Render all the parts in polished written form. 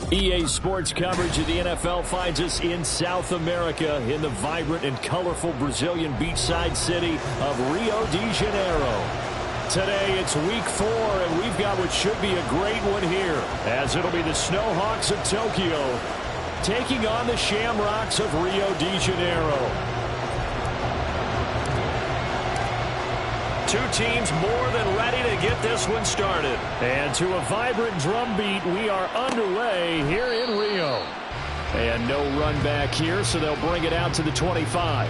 EA Sports coverage of the NFL finds us in South America in the vibrant and colorful Brazilian beachside city of Rio de Janeiro. Today it's week 4, and we've got what should be a great one here, as it'll be the Snowhawks of Tokyo taking on the Shamrocks of Rio de Janeiro. Two teams more than ready to get this one started. And to a vibrant drum beat, we are underway here in Rio. And no run back here, so they'll bring it out to the 25.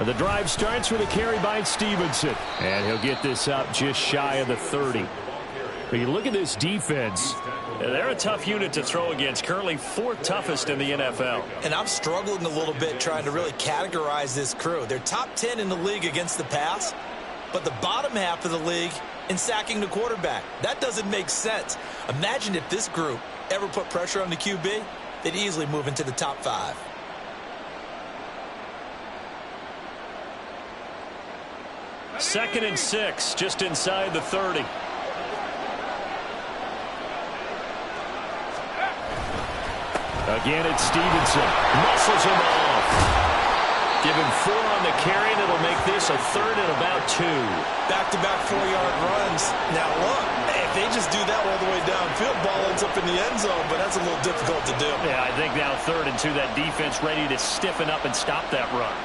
The drive starts with a carry by Stevenson, and he'll get this up just shy of the 30. But you look at this defense, they're a tough unit to throw against, currently 4th toughest in the NFL. And I'm struggling a little bit trying to really categorize this crew. They're top 10 in the league against the pass, but the bottom half of the league in sacking the quarterback. That doesn't make sense. Imagine if this group ever put pressure on the QB, they'd easily move into the top 5. Second and 6, just inside the 30. Again, it's Stevenson. Muscles him off. Give him 4 on the carry, and it'll make this a 3rd and about 2. Back-to-back 4-yard runs. Now, look, if they just do that all the way downfield, ball ends up in the end zone, but that's a little difficult to do. Yeah, I think now 3rd and 2, that defense ready to stiffen up and stop that run.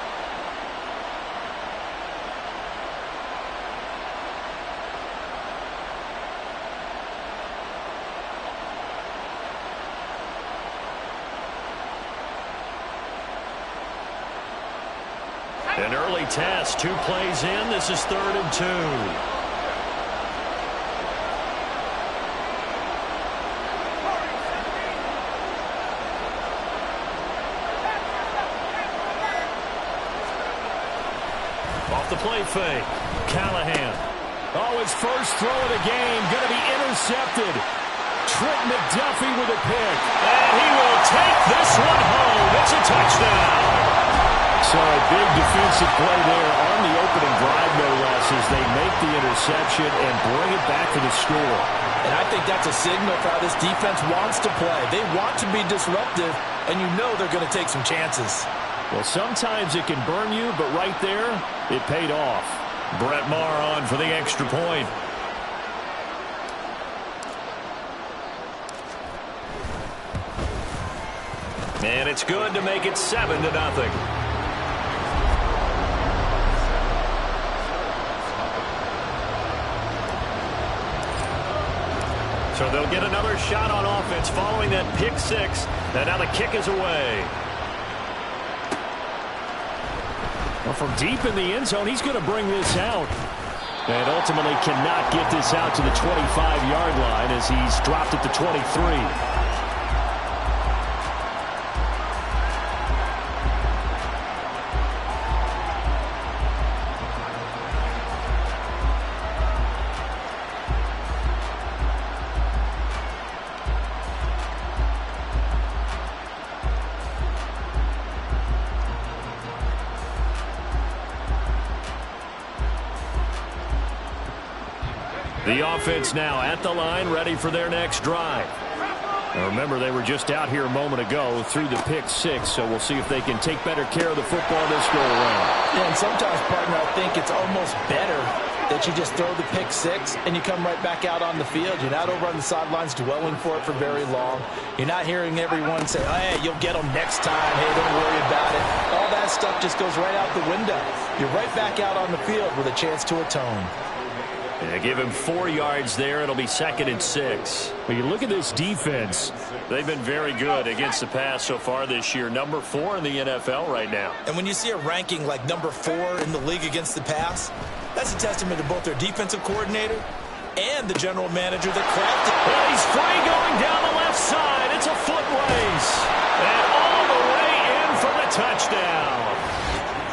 An early test, 2 plays in. This is 3rd and 2. Off the play fake. Callahan. Oh, his first throw of the game. Going to be intercepted. Trent McDuffie with a pick. And he will take this one home. It's a touchdown. So a big defensive play there on the opening drive, no less, as they make the interception and bring it back to the score. And I think that's a signal for how this defense wants to play. They want to be disruptive, and you know they're going to take some chances. Well, sometimes it can burn you, but right there, it paid off. Brett Maher on for the extra point. And it's good to make it 7-0. So they'll get another shot on offense following that pick 6. And now the kick is away. Well, from deep in the end zone, he's going to bring this out. And ultimately cannot get this out to the 25-yard line as he's dropped at the 23. The offense now at the line, ready for their next drive. Now remember, they were just out here a moment ago through the pick 6, so we'll see if they can take better care of the football this go around. Yeah, and sometimes, partner, I think it's almost better that you just throw the pick 6 and you come right back out on the field. You're not over on the sidelines dwelling for it for very long. You're not hearing everyone say, oh, hey, you'll get them next time. Hey, don't worry about it. All that stuff just goes right out the window. You're right back out on the field with a chance to atone. And give him 4 yards there. It'll be 2nd and 6. When you look at this defense, they've been very good against the pass so far this year. Number 4 in the NFL right now. And when you see a ranking like number 4 in the league against the pass, that's a testament to both their defensive coordinator and the general manager that crafted. Well, he's free going down the left side. It's a foot race. And all the way in for the touchdown.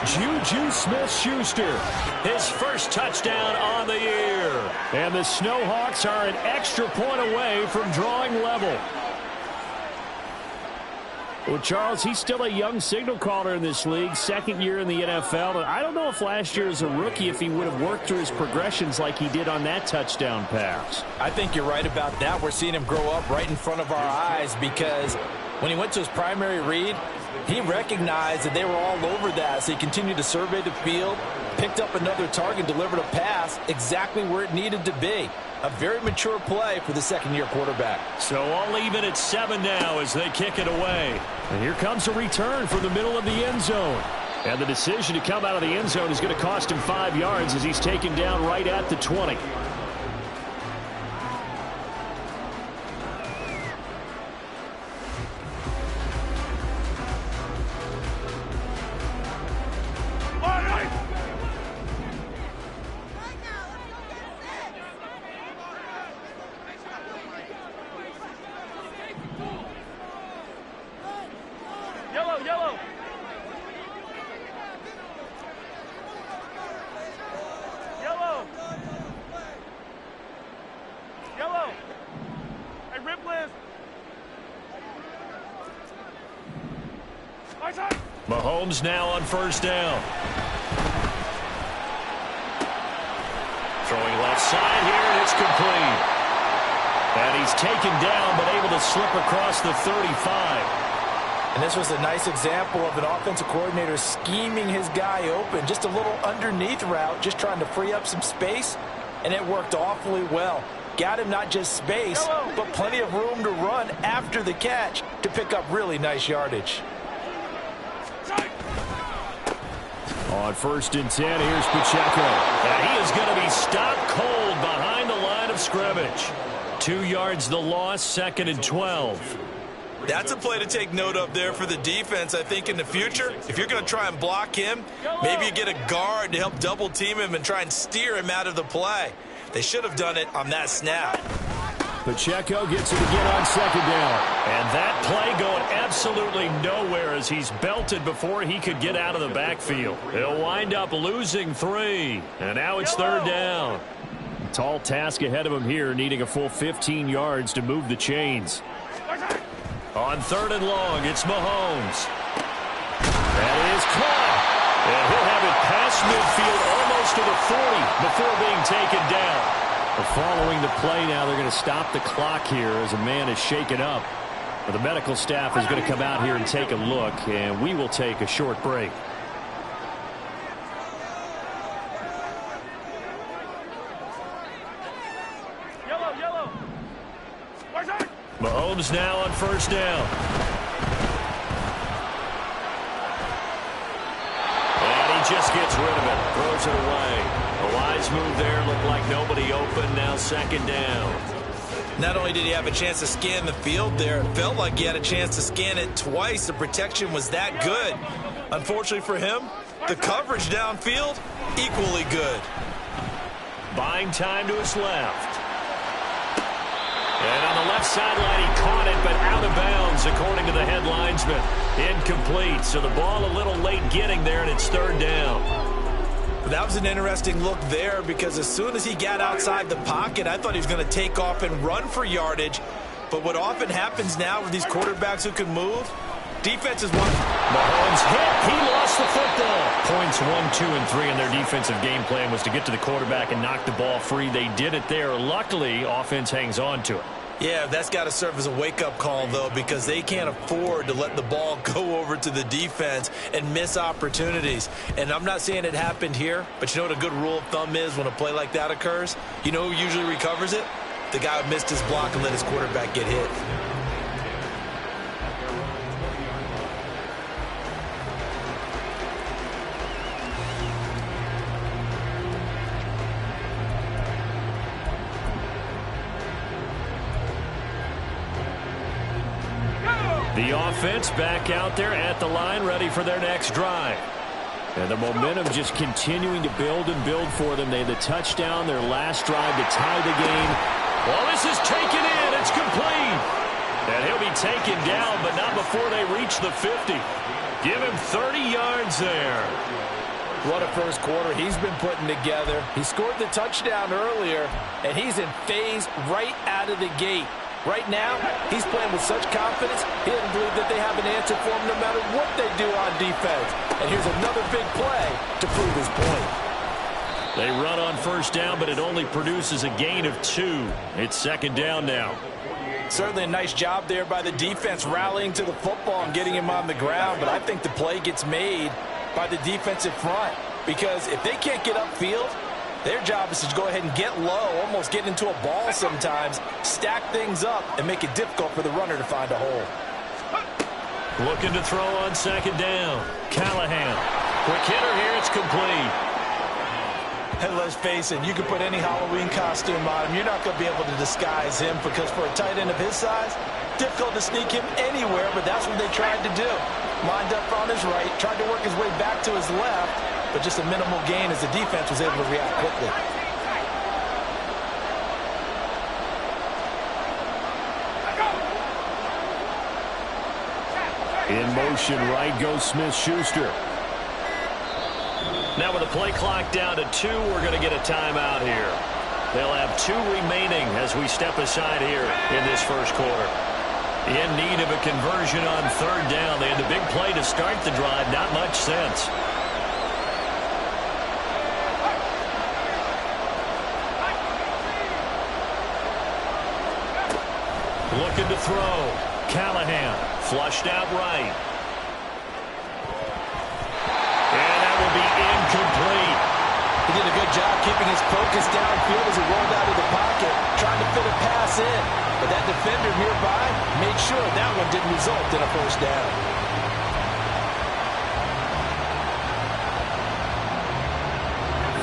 Juju Smith-Schuster, his first touchdown on the year. And the Snowhawks are an extra point away from drawing level. Well, Charles, he's still a young signal caller in this league, 2nd year in the NFL. I don't know if last year as a rookie, if he would have worked through his progressions like he did on that touchdown pass. I think you're right about that. We're seeing him grow up right in front of our eyes because when he went to his primary read, he recognized that they were all over that, so he continued to survey the field, picked up another target, delivered a pass exactly where it needed to be. A very mature play for the 2nd-year quarterback. So all even at 7 now as they kick it away. And here comes a return from the middle of the end zone. And the decision to come out of the end zone is going to cost him 5 yards as he's taken down right at the 20. Mahomes now on 1st down. Throwing left side here, and it's complete. And he's taken down, but able to slip across the 35. And this was a nice example of an offensive coordinator scheming his guy open. Just a little underneath route, just trying to free up some space, and it worked awfully well. Got him not just space, but plenty of room to run after the catch to pick up really nice yardage. On 1st and 10, here's Pacheco. And he is going to be stopped cold behind the line of scrimmage. 2 yards the loss, 2nd and 12. That's a play to take note of there for the defense. I think in the future, if you're going to try and block him, maybe you get a guard to help double team him and try and steer him out of the play. They should have done it on that snap. Pacheco gets it again on 2nd down. And that play going absolutely nowhere as he's belted before he could get out of the backfield. He'll wind up losing 3. And now it's 3rd down. Tall task ahead of him here, needing a full 15 yards to move the chains. On 3rd and long, it's Mahomes. That is caught. And he'll have it past midfield almost to the 40 before being taken down. Following the play now, they're going to stop the clock here as a man is shaken up. The medical staff is going to come out here and take a look, and we will take a short break. Yellow. Mahomes now on 1st down. And he just gets rid of it, throws it away. A wise move there, looked like nobody open, now 2nd down. Not only did he have a chance to scan the field there, it felt like he had a chance to scan it twice. The protection was that good. Unfortunately for him, the coverage downfield, equally good. Buying time to his left. And on the left sideline, he caught it, but out of bounds, according to the head linesman. Incomplete, so the ball a little late getting there, and it's 3rd down. That was an interesting look there because as soon as he got outside the pocket, I thought he was going to take off and run for yardage. But what often happens now with these quarterbacks who can move, defenses want... Mahomes hit. He lost the football. Points 1, 2, and 3 in their defensive game plan was to get to the quarterback and knock the ball free. They did it there. Luckily, offense hangs on to it. Yeah, that's got to serve as a wake-up call, though, because they can't afford to let the ball go over to the defense and miss opportunities. And I'm not saying it happened here, but you know what a good rule of thumb is when a play like that occurs? You know who usually recovers it? The guy who missed his block and let his quarterback get hit. The offense back out there at the line, ready for their next drive. And the momentum just continuing to build and build for them. They had the touchdown, their last drive to tie the game. Well, this is taken in. It's complete. And he'll be taken down, but not before they reach the 50. Give him 30 yards there. What a first quarter he's been putting together. He scored the touchdown earlier, and he's in phase right out of the gate. Right now, he's playing with such confidence, he doesn't believe that they have an answer for him no matter what they do on defense. And here's another big play to prove his point. They run on first down, but it only produces a gain of 2. It's second down now. Certainly a nice job there by the defense rallying to the football and getting him on the ground, but I think the play gets made by the defensive front, because if they can't get upfield, their job is to go ahead and get low, almost get into a ball sometimes, stack things up, and make it difficult for the runner to find a hole. Looking to throw on second down. Callahan. Quick hitter here. It's complete. And let's face it, you can put any Halloween costume on him. You're not going to be able to disguise him, because for a tight end of his size, difficult to sneak him anywhere, but that's what they tried to do. Lined up on his right, tried to work his way back to his left, but just a minimal gain as the defense was able to react quickly. In motion, right goes Smith-Schuster. Now with the play clock down to 2, we're going to get a timeout here. They'll have 2 remaining as we step aside here in this first quarter. In need of a conversion on third down. They had the big play to start the drive. Not much sense. Looking to throw. Callahan flushed out right. And that will be incomplete. He did a good job keeping his focus downfield as he rolled out of the pocket, trying to fit a pass in. But that defender nearby made sure that one didn't result in a first down.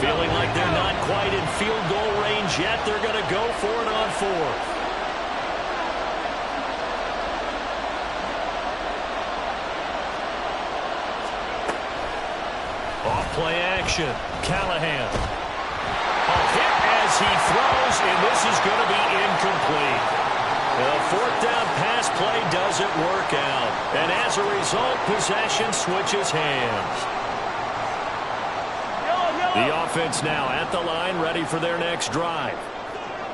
Feeling like they're not quite in field goal range yet. They're going to go for it on 4th. Off-play action. Callahan. A hit as he throws, and this is going to be incomplete. The 4th down pass play doesn't work out. And as a result, possession switches hands. The offense now at the line, ready for their next drive.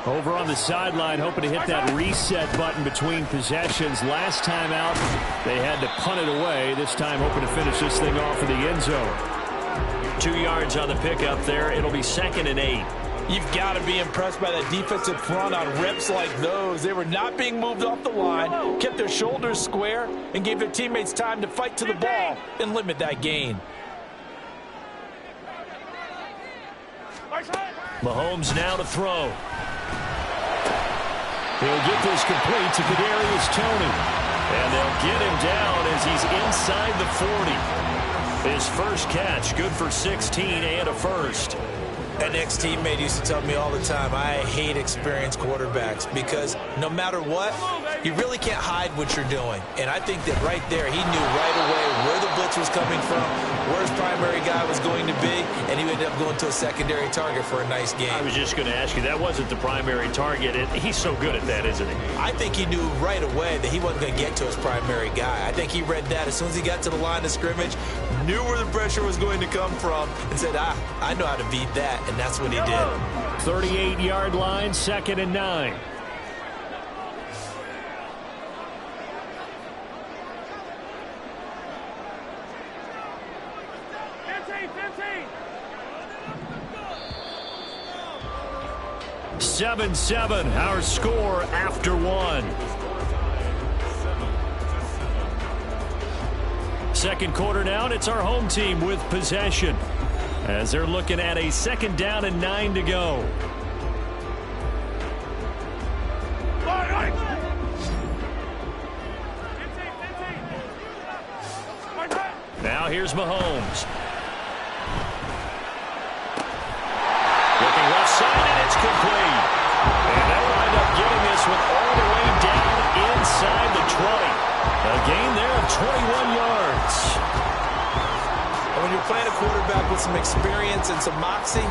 Over on the sideline, hoping to hit that reset button between possessions. Last time out, they had to punt it away. This time, hoping to finish this thing off in the end zone. 2 yards on the pickup there. It'll be 2nd and 8. You've got to be impressed by that defensive front on reps like those. They were not being moved off the line, kept their shoulders square, and gave their teammates time to fight to the ball and limit that gain. Mahomes now to throw. He'll get this complete to Kadarius Toney. And they'll get him down as he's inside the 40. His first catch, good for 16 and a first. An ex-teammate used to tell me all the time, I hate experienced quarterbacks, because no matter what, you really can't hide what you're doing. And I think that right there, he knew right away where the blitz was coming from, where his primary guy was going to be, and he ended up going to a secondary target for a nice game. I was just going to ask you, that wasn't the primary target. He's so good at that, isn't he? I think he knew right away that he wasn't going to get to his primary guy. I think he read that as soon as he got to the line of scrimmage, knew where the pressure was going to come from, and said, I know how to beat that. And that's what he did. 38-yard line, 2nd and 9. Seven, our score after 1. Second quarter now, and it's our home team with possession, as they're looking at a 2nd down and 9 to go. Now here's Mahomes. Looking left side, and it's complete. And they'll wind up getting this one all the way down inside the 20. A 21 yards. When you're playing a quarterback with some experience and some moxie,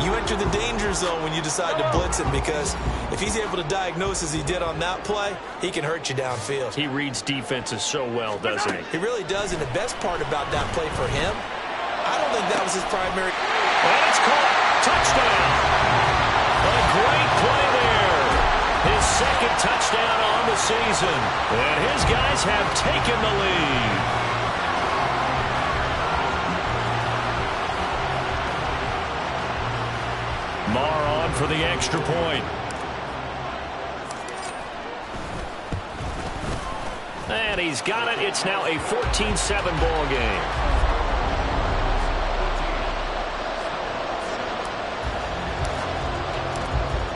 you enter the danger zone when you decide to blitz him, because if he's able to diagnose as he did on that play, he can hurt you downfield. He reads defenses so well, doesn't he? He really does, and the best part about that play for him, I don't think that was his primary. And it's caught. Touchdown. A great play there. His second touchdown on the season. And his guys have taken the lead. Marr on for the extra point. And he's got it. It's now a 14-7 ball game.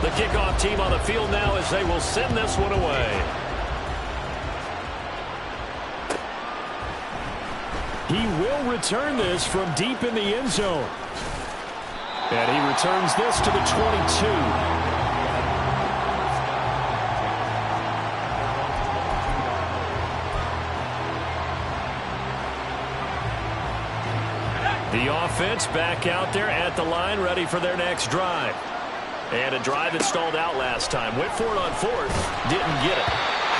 The kickoff team on the field now as they will send this one away. He will return this from deep in the end zone. And he returns this to the 22. The offense back out there at the line, ready for their next drive. And a drive that stalled out last time. Went for it on fourth, didn't get it.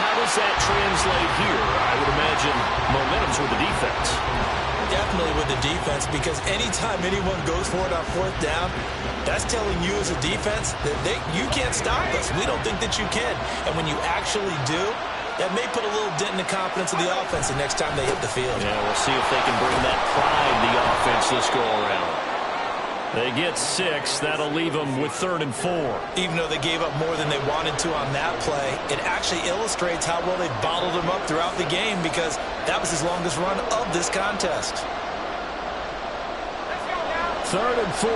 How does that translate here? I would imagine momentum's with the defense. Definitely with the defense, because anytime anyone goes for it on fourth down, that's telling you as a defense that you can't stop us. We don't think that you can. And when you actually do, that may put a little dent in the confidence of the offense the next time they hit the field. Yeah, we'll see if they can bring that pride to the offense this go around. They get 6. That'll leave them with 3rd and 4. Even though they gave up more than they wanted to on that play, it actually illustrates how well they bottled them up throughout the game, because that was his longest run of this contest. 3rd and 4.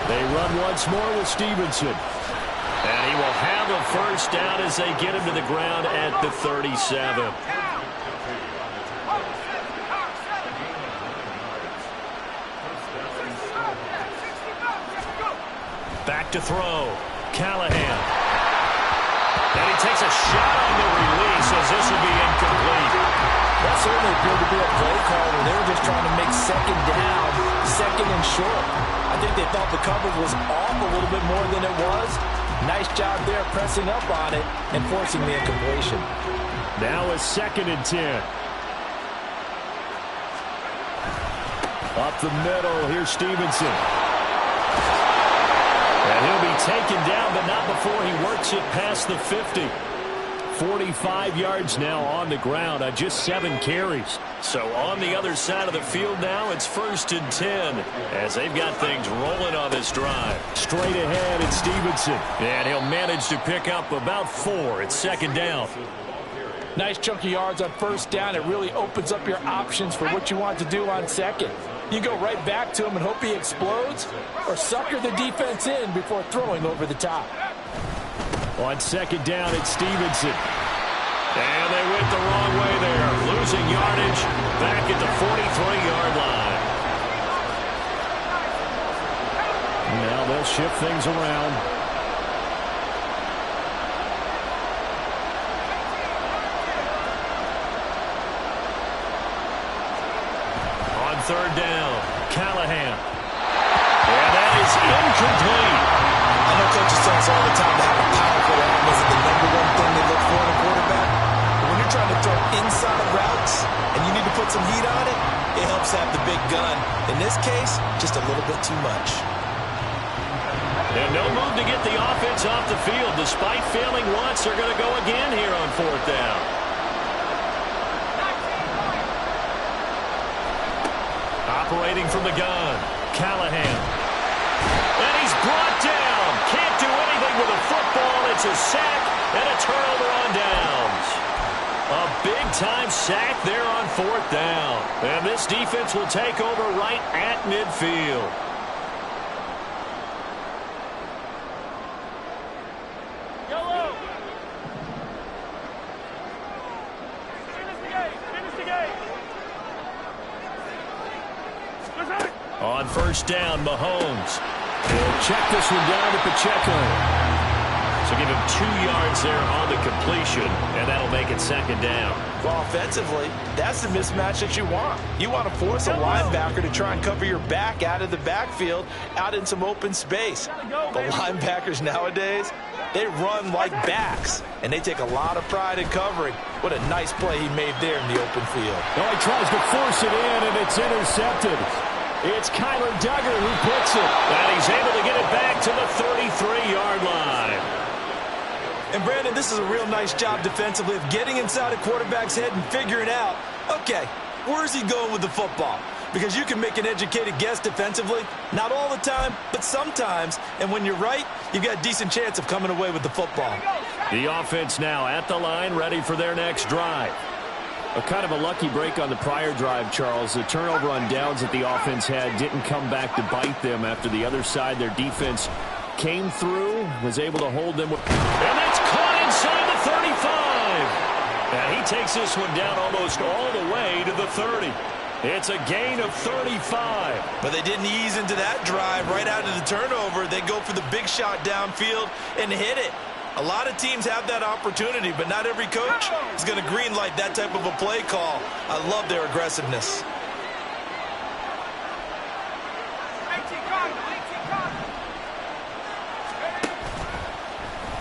They run once more with Stevenson. And he will have a first down as they get him to the ground at the 37. Back to throw. Callahan. And he takes a shot on the release as this will be incomplete. That certainly appeared to be a play call where they were just trying to make second down, second and short. I think they thought the coverage was off a little bit more than it was. Nice job there pressing up on it and forcing the incompletion. Now a 2nd and 10. Up the middle, here's Stevenson. And he'll be taken down, but not before he works it past the 50. 45 yards now on the ground on just 7 carries. So on the other side of the field now, it's 1st and 10 as they've got things rolling on this drive. Straight ahead, it's Stevenson. And he'll manage to pick up about 4. It's 2nd down. Nice chunk of yards on 1st down. It really opens up your options for what you want to do on 2nd. You go right back to him and hope he explodes, or sucker the defense in before throwing over the top. On 2nd down, it's Stevenson. And they went the wrong way there. Losing yardage back at the 43-yard line. Now they'll shift things around. On 3rd down, Callahan. And that is incomplete. I know coaches tell us all the time to have a powerful arm isn't the #1 thing they look for in a quarterback. But when you're trying to throw inside routes and you need to put some heat on it, it helps have the big gun. In this case, just a little bit too much. And no move to get the offense off the field. Despite failing once, they're going to go again here on 4th down. Operating from the gun, Callahan. And he's brought down. Can't do anything with a football. It's a sack and a turnover on downs. A big-time sack there on 4th down. And this defense will take over right at midfield. On 1st down, Mahomes. He'll check this one down to Pacheco. So give him 2 yards there on the completion, and that'll make it second down. Well, offensively, that's the mismatch that you want. You want to force a linebacker to try and cover your back out of the backfield, out in some open space. The linebackers nowadays, they run like backs, and they take a lot of pride in covering. What a nice play he made there in the open field. Oh, he tries to force it in, and it's intercepted. It's Kyler Duggar who puts it, and he's able to get it back to the 33-yard line. And, Brandon, this is a real nice job defensively of getting inside a quarterback's head and figuring out, okay, where's he going with the football? Because you can make an educated guess defensively, not all the time, but sometimes. And when you're right, you've got a decent chance of coming away with the football. The offense now at the line, ready for their next drive. A kind of a lucky break on the prior drive, Charles. The turnover on downs that the offense had didn't come back to bite them after the other side. Their defense came through, was able to hold them. And that's caught inside the 35. And he takes this one down almost all the way to the 30. It's a gain of 35. But they didn't ease into that drive right out of the turnover. They go for the big shot downfield and hit it. A lot of teams have that opportunity, but not every coach is going to green light that type of a play call. I love their aggressiveness.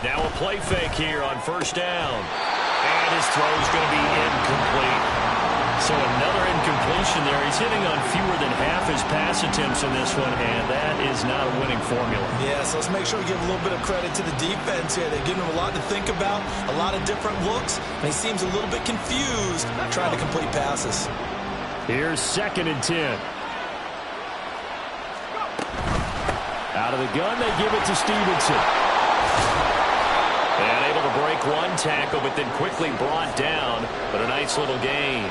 Now a play fake here on first down. And his throw is going to be incomplete. So another incompletion there. He's hitting on fewer than half his pass attempts in this one, and that is not a winning formula. Yeah, so let's make sure we give a little bit of credit to the defense here. They're giving him a lot to think about, a lot of different looks, and he seems a little bit confused trying to complete passes. Here's 2nd and 10. Out of the gun, they give it to Stevenson. And able to break one tackle, but then quickly brought down. But a nice little gain.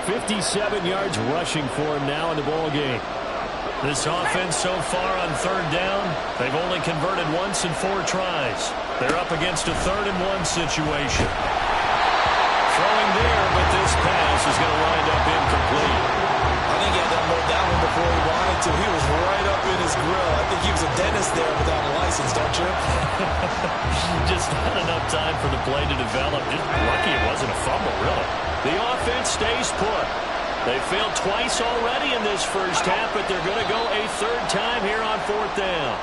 57 yards rushing for him now in the ball game. This offense so far on 3rd down, they've only converted once in 4 tries. They're up against a 3rd and 1 situation. Throwing there, but this pass is going to wind up incomplete. I think he had to unload that one before he wanted to. He was right up in his grill. I think he was a dentist there without a license, don't you? Just not enough time for the play to develop. Just lucky it wasn't a fumble, really. The offense stays put. They failed twice already in this first half, but they're going to go a 3rd time here on 4th down.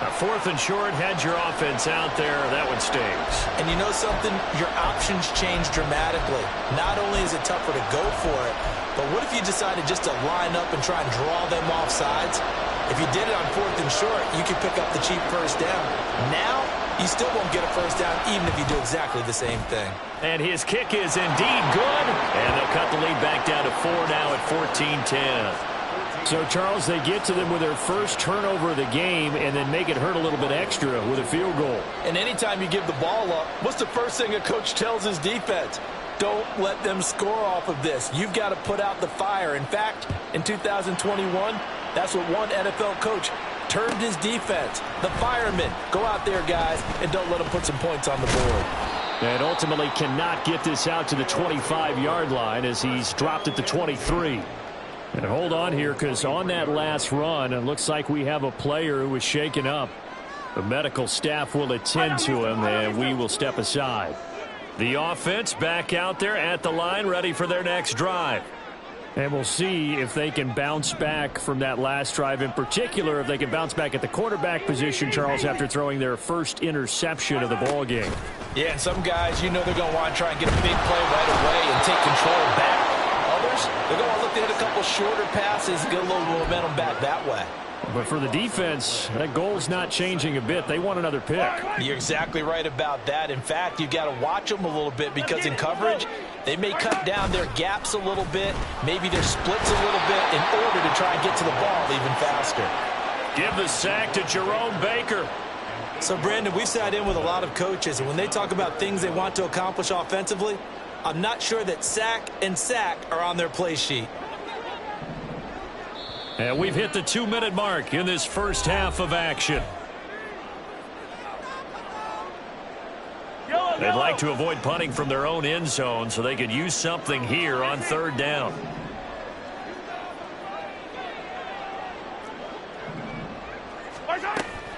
A 4th and short, had your offense out there. That one stays. And you know something? Your options change dramatically. Not only is it tougher to go for it, but what if you decided just to line up and try and draw them off sides? If you did it on 4th and short, you could pick up the cheap first down. Now, you still won't get a first down even if you do exactly the same thing. And his kick is indeed good. And they'll cut the lead back down to 4 now at 14-10. So, Charles, they get to them with their first turnover of the game and then make it hurt a little bit extra with a field goal. And anytime you give the ball up, what's the first thing a coach tells his defense? Don't let them score off of this. You've got to put out the fire. In fact, in 2021, that's what one NFL coach termed his defense. The firemen. Go out there, guys, and don't let them put some points on the board. And ultimately cannot get this out to the 25-yard line as he's dropped at the 23. And hold on here, because on that last run, it looks like we have a player who was shaken up. The medical staff will attend to him, and we will step aside. The offense back out there at the line, ready for their next drive. And we'll see if they can bounce back from that last drive, in particular if they can bounce back at the quarterback position, Charles, after throwing their first interception of the ball game. Yeah, and some guys, you know they're going to want to try and get a big play right away and take control back. Others, they're going to look to hit a couple shorter passes and get a little momentum back that way. But for the defense, that goal's not changing a bit. They want another pick. You're exactly right about that. In fact, you've got to watch them a little bit because in coverage, they may cut down their gaps a little bit, maybe their splits a little bit in order to try and get to the ball even faster. Give the sack to Jerome Baker. So, Brandon, we've sat in with a lot of coaches, and when they talk about things they want to accomplish offensively, I'm not sure that sack and sack are on their play sheet. And we've hit the 2-minute mark in this first half of action. They'd like to avoid punting from their own end zone so they could use something here on 3rd down.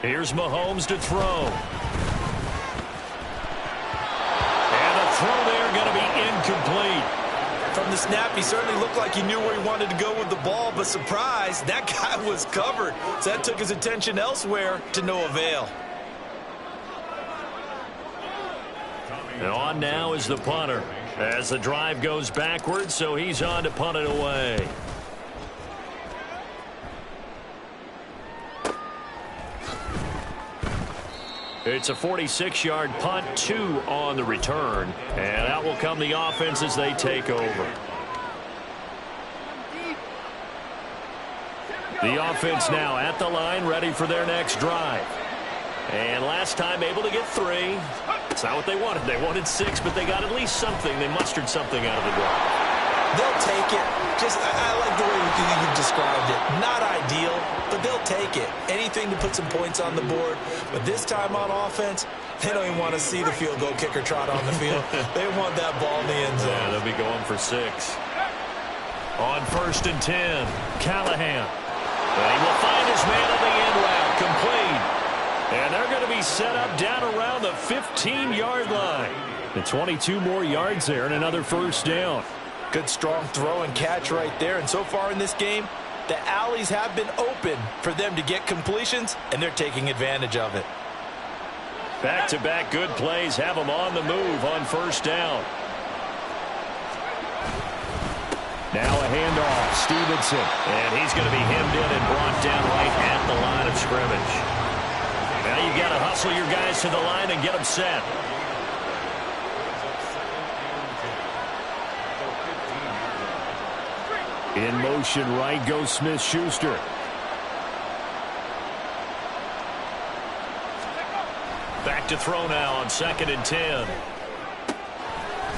Here's Mahomes to throw. throw there going to be incomplete. From the snap, he certainly looked like he knew where he wanted to go with the ball, but surprise, that guy was covered. So that took his attention elsewhere to no avail. And on now is the punter as the drive goes backwards, so he's on to punt it away. It's a 46-yard punt, 2 on the return. And out will come the offense as they take over. The offense now at the line, ready for their next drive. And last time able to get 3. It's not what they wanted. They wanted 6, but they got at least something. They mustered something out of the drive. They'll take it. I like the way you described it. Not ideal, but they'll take it. Anything to put some points on the board. But this time on offense, they don't even want to see the field goal kicker trot on the field. They want that ball in the end zone. Yeah, they'll be going for 6. On 1st and 10, Callahan. And he will find his man on the end route, complete. And they're going to be set up down around the 15-yard line. The 22 more yards there and another first down. Good strong throw and catch right there. And so far in this game, the alleys have been open for them to get completions, and they're taking advantage of it. Back-to-back good plays have them on the move on first down. Now a handoff, Stevenson. And he's going to be hemmed in and brought down right at the line of scrimmage. Now you've got to hustle your guys to the line and get them set. In motion, right goes Smith-Schuster. Back to throw now on 2nd and 10.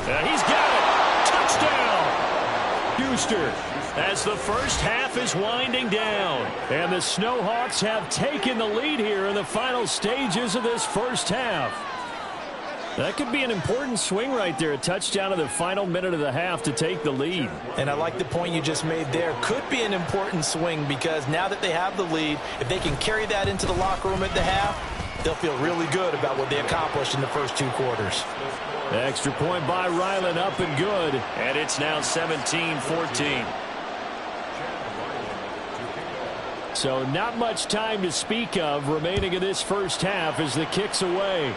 And he's got it. Touchdown. Schuster, as the first half is winding down. And the Snowhawks have taken the lead here in the final stages of this first half. That could be an important swing right there. A touchdown in the final minute of the half to take the lead. And I like the point you just made there. Could be an important swing because now that they have the lead, if they can carry that into the locker room at the half, they'll feel really good about what they accomplished in the first 2 quarters. Extra point by Ryland, up and good. And it's now 17-14. So not much time to speak of remaining in this first half as the kick's away.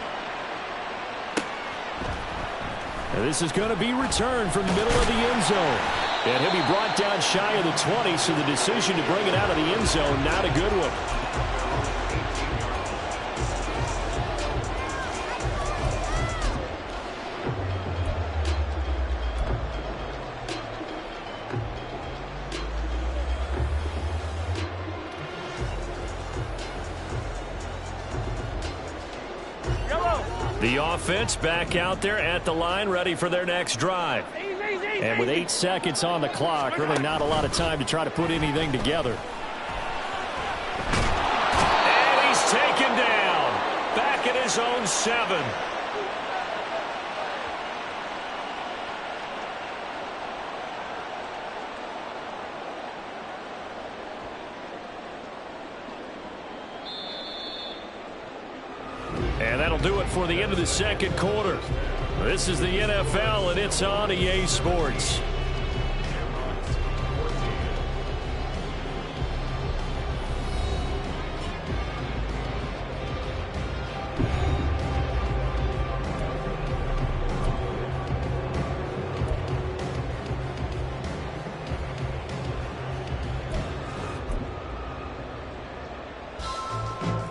And this is going to be returned from the middle of the end zone. And he'll be brought down shy of the 20, so the decision to bring it out of the end zone, not a good one. The offense back out there at the line, ready for their next drive. And with 8 seconds on the clock, really not a lot of time to try to put anything together. And he's taken down. Back at his own 7. And that'll do it for the end of the second quarter. This is the NFL, and it's on EA Sports.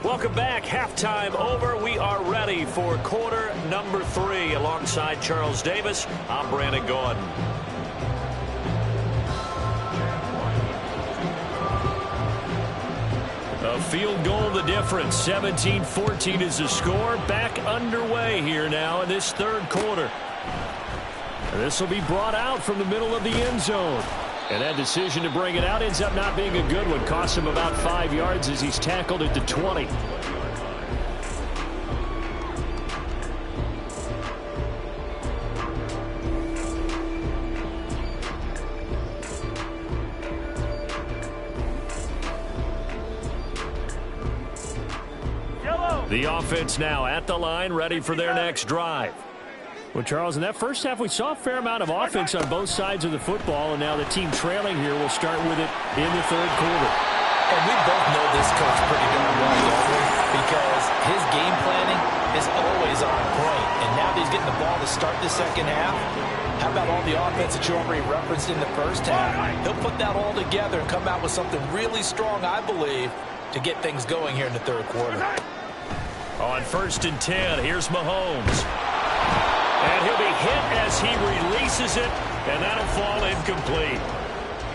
Welcome back. Halftime over. We are ready for quarter number 3. Alongside Charles Davis, I'm Brandon Gordon. A field goal the difference. 17-14 is the score. Back underway here now in this third quarter. This will be brought out from the middle of the end zone. And that decision to bring it out ends up not being a good one. Costs him about 5 yards as he's tackled at the 20. The offense now at the line, ready for their next drive. Well, Charles, in that first half, we saw a fair amount of offense on both sides of the football, and now the team trailing here will start with it in the third quarter. And we both know this coach pretty darn well, don't we? Because his game planning is always on point. And now that he's getting the ball to start the second half, how about all the offense that you already referenced in the first half? He'll put that all together and come out with something really strong, I believe, to get things going here in the third quarter. On 1st and 10, here's Mahomes. And he'll be hit as he releases it, and that'll fall incomplete.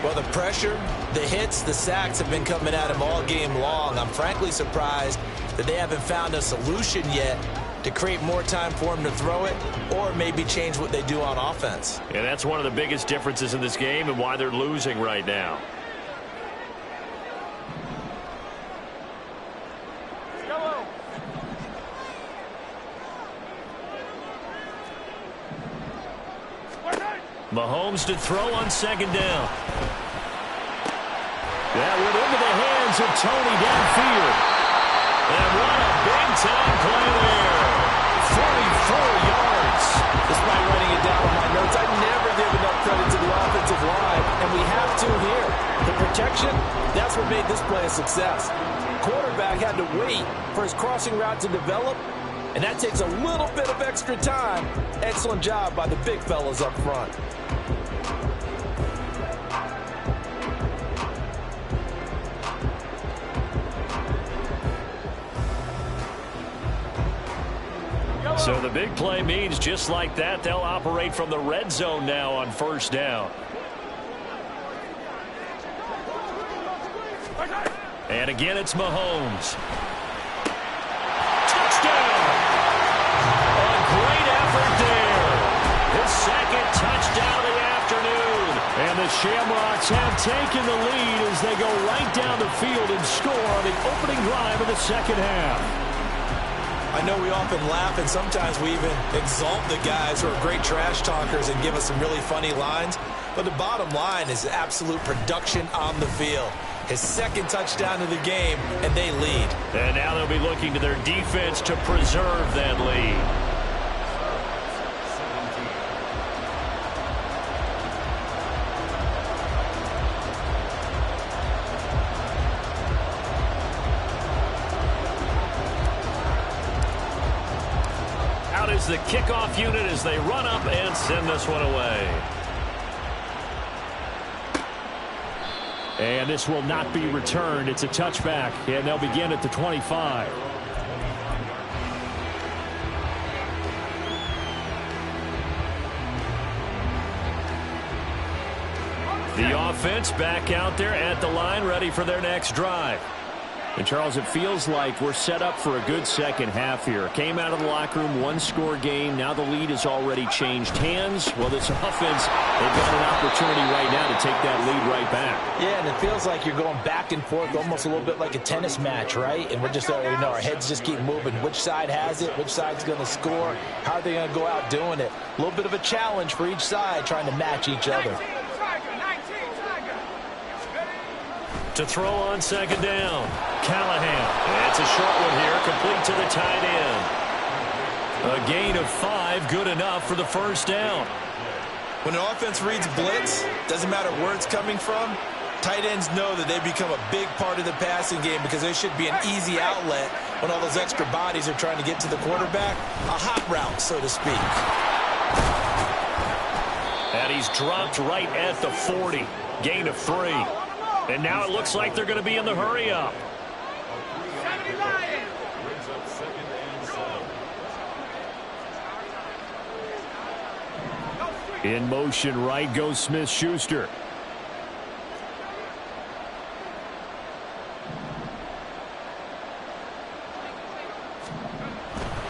Well, the pressure, the hits, the sacks have been coming at him all game long. I'm frankly surprised that they haven't found a solution yet to create more time for him to throw it or maybe change what they do on offense. And that's one of the biggest differences in this game and why they're losing right now. Mahomes to throw on 2nd down. That went into the hands of Tony downfield. And what a big-time play there. 44 yards. Despite writing it down on my notes, I never give enough credit to the offensive line, and we have to here. The protection, that's what made this play a success. Quarterback had to wait for his crossing route to develop, and that takes a little bit of extra time. Excellent job by the big fellas up front. So the big play means just like that, they'll operate from the red zone now on 1st down. And again, it's Mahomes. Touchdown! A great effort there. His 2nd touchdown of the afternoon. And the Shamrocks have taken the lead as they go right down the field and score on the opening drive of the second half. I know we often laugh and sometimes we even exalt the guys who are great trash talkers and give us some really funny lines. But the bottom line is absolute production on the field. His 2nd touchdown of the game, and they lead. And now they'll be looking to their defense to preserve that lead. Is the kickoff unit as they run up and send this one away. And this will not be returned. It's a touchback, and they'll begin at the 25. The offense back out there at the line, ready for their next drive. And, Charles, it feels like we're set up for a good second half here. Came out of the locker room, one-score game. Now the lead has already changed hands. Well, this offense, they've got an opportunity right now to take that lead right back. Yeah, and it feels like you're going back and forth, almost a little bit like a tennis match, right? And we're just, our heads just keep moving. Which side has it? Which side's going to score? How are they going to go out doing it? A little bit of a challenge for each side, trying to match each other. To throw on 2nd down, Callahan. It's a short one here, complete to the tight end. A gain of 5, good enough for the 1st down. When an offense reads blitz, doesn't matter where it's coming from, tight ends know that they become a big part of the passing game because there should be an easy outlet when all those extra bodies are trying to get to the quarterback. A hot route, so to speak. And he's dropped right at the 40. Gain of 3. And now it looks like they're going to be in the hurry-up. In motion, right goes Smith-Schuster.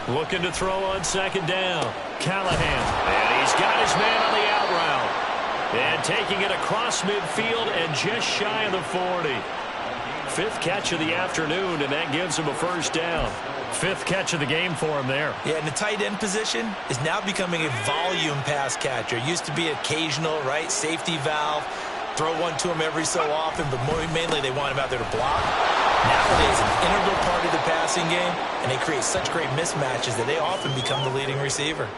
Looking to throw on 2nd down. Callahan. And he's got his man on the out route. And taking it across midfield and just shy of the 40. 5th catch of the afternoon, and that gives him a 1st down. 5th catch of the game for him there. Yeah, and the tight end position is now becoming a volume pass catcher. Used to be occasional, right? Safety valve. Throw one to him every so often, but mainly they want him out there to block. Nowadays, an integral part of the passing game, and they create such great mismatches that they often become the leading receiver.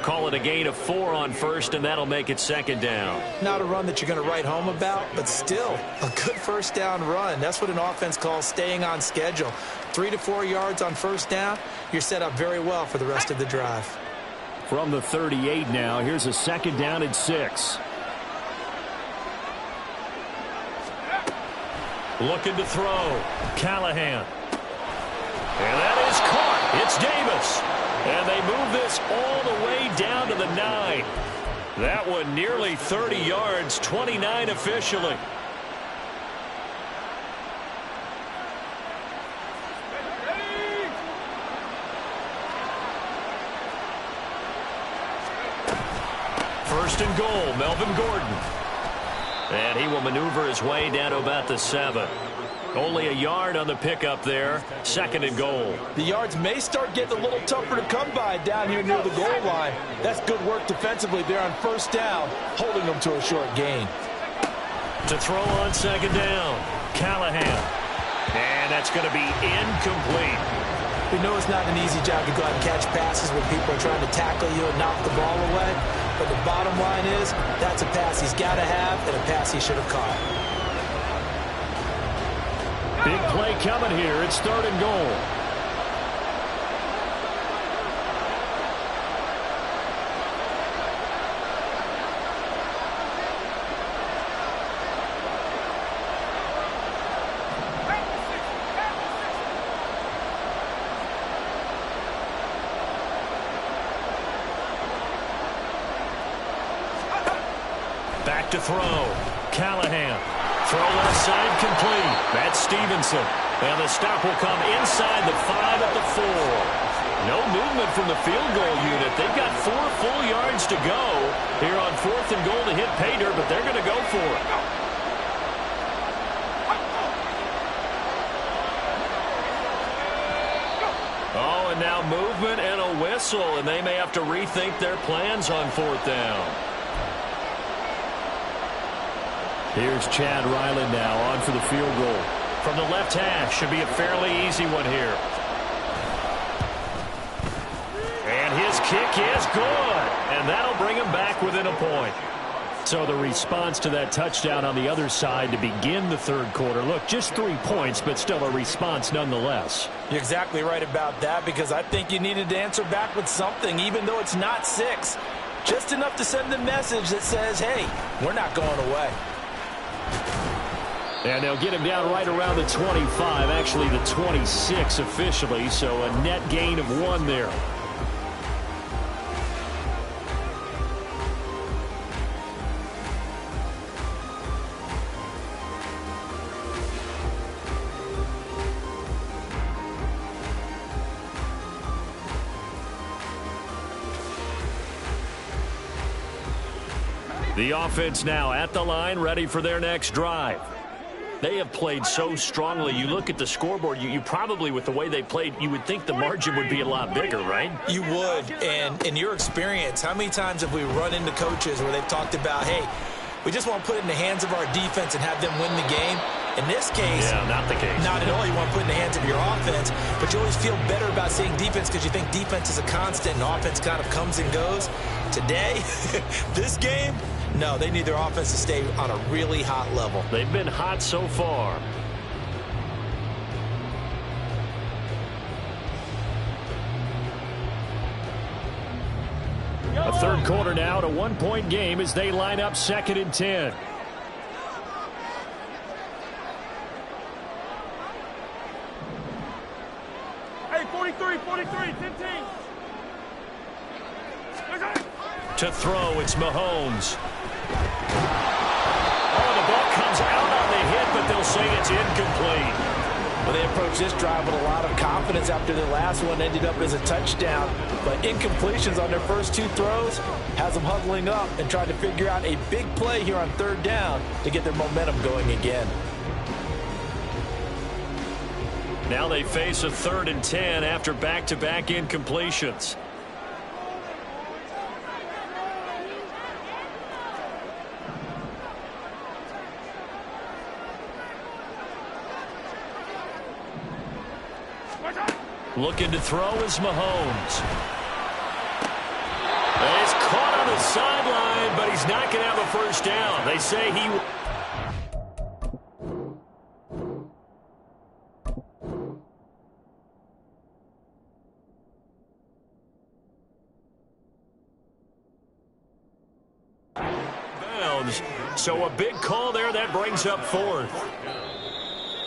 Call it a gain of 4 on first, and that'll make it second down. Not a run that you're going to write home about, but still a good first down run. That's what an offense calls staying on schedule. 3 to 4 yards on first down, you're set up very well for the rest of the drive. From the 38 now, here's a second down and 6. Looking to throw. Callahan. And that is caught. It's Davis. And they move this all the way down to the 9. That one nearly 30 yards, 29 officially. First and goal, Melvin Gordon. And he will maneuver his way down to about the 7. Only a yard on the pickup there. Second and goal. The yards may start getting a little tougher to come by down here near the goal line. That's good work defensively there on first down, holding them to a short gain. To throw on second down, Callahan. And that's going to be incomplete. We know it's not an easy job to go out and catch passes when people are trying to tackle you and knock the ball away. But the bottom line is, that's a pass he's got to have and a pass he should have caught. Big play coming here. It's third and goal. Back to throw. Callahan. Throw left side complete. That's Stevenson. And the stop will come inside the 5 at the 4. No movement from the field goal unit. They've got 4 full yards to go here on fourth and goal to hit pay dirt, but they're going to go for it. Oh, and now movement and a whistle, and they may have to rethink their plans on fourth down. Here's Chad Ryland now on for the field goal. From the left hash, should be a fairly easy one here. And his kick is good. And that'll bring him back within a point. So the response to that touchdown on the other side to begin the third quarter. Look, just 3 points, but still a response nonetheless. You're exactly right about that, because I think you needed to answer back with something, even though it's not 6. Just enough to send the message that says, hey, we're not going away. And they'll get him down right around the 25, actually the 26 officially, so a net gain of 1 there. The offense now at the line, ready for their next drive. They have played so strongly. You look at the scoreboard, you probably, with the way they played, you would think the margin would be a lot bigger, right? You would. And in your experience, how many times have we run into coaches where they've talked about, hey, we just want to put it in the hands of our defense and have them win the game? In this case, yeah, not the case. Not at all. You want to put it in the hands of your offense, but you always feel better about saying defense because you think defense is a constant and offense kind of comes and goes. Today, this game, no, they need their offense to stay on a really hot level. They've been hot so far. A third quarter now, at a 1-point game as they line up second and 10. Hey, 43, 10-10. To throw, it's Mahomes. Oh, the ball comes out on the hit, but they'll say it's incomplete. Well, they approached this drive with a lot of confidence after the last one ended up as a touchdown. But incompletions on their first 2 throws has them huddling up and trying to figure out a big play here on third down to get their momentum going again. Now they face a 3rd and 10 after back-to-back incompletions. Looking to throw is Mahomes. but he's not going to have a first down. They say he... So a big call there. That brings up fourth.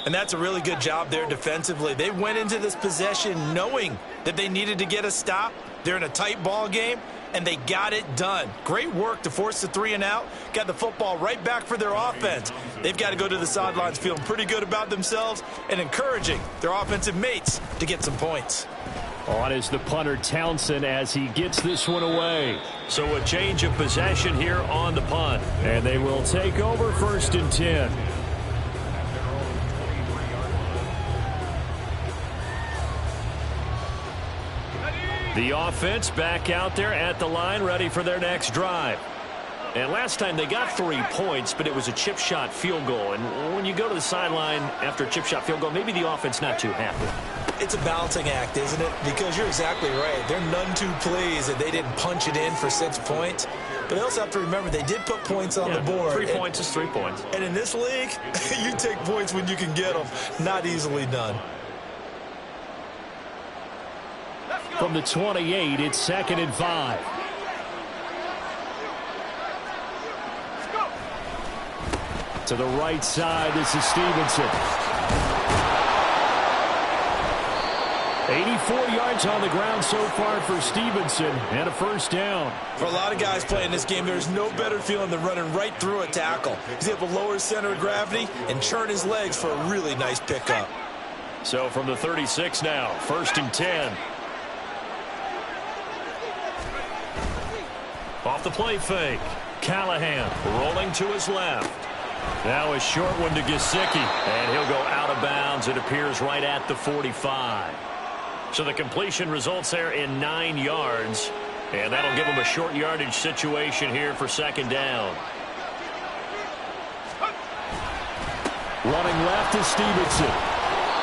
And that's a really good job there defensively. They went into this possession knowing that they needed to get a stop. They're in a tight ball game, and they got it done. Great work to force the 3 and out. Got the football right back for their offense. They've got to go to the sidelines feeling pretty good about themselves and encouraging their offensive mates to get some points. On is the punter Townsend as he gets this one away. So a change of possession here on the punt. And they will take over 1st and 10. The offense back out there at the line, ready for their next drive. And last time they got 3 points, but it was a chip shot field goal. And when you go to the sideline after a chip shot field goal, maybe the offense not too happy. It's a balancing act, isn't it? Because you're exactly right. They're none too pleased that they didn't punch it in for 6 points. But they also have to remember they did put points on the board. 3 points is 3 points. And in this league, you take points when you can get them. Not easily done. From the 28, it's 2nd and 5. To the right side, this is Stevenson. 84 yards on the ground so far for Stevenson, and a first down. For a lot of guys playing this game, there's no better feeling than running right through a tackle. He's able to lower his center of gravity and churn his legs for a really nice pickup. So from the 36 now, 1st and 10. Off the play fake. Callahan rolling to his left. Now a short one to Gesicki, and he'll go out of bounds. It appears right at the 45. So the completion results there in 9 yards, and that'll give him a short yardage situation here for 2nd down. Running left is Stevenson.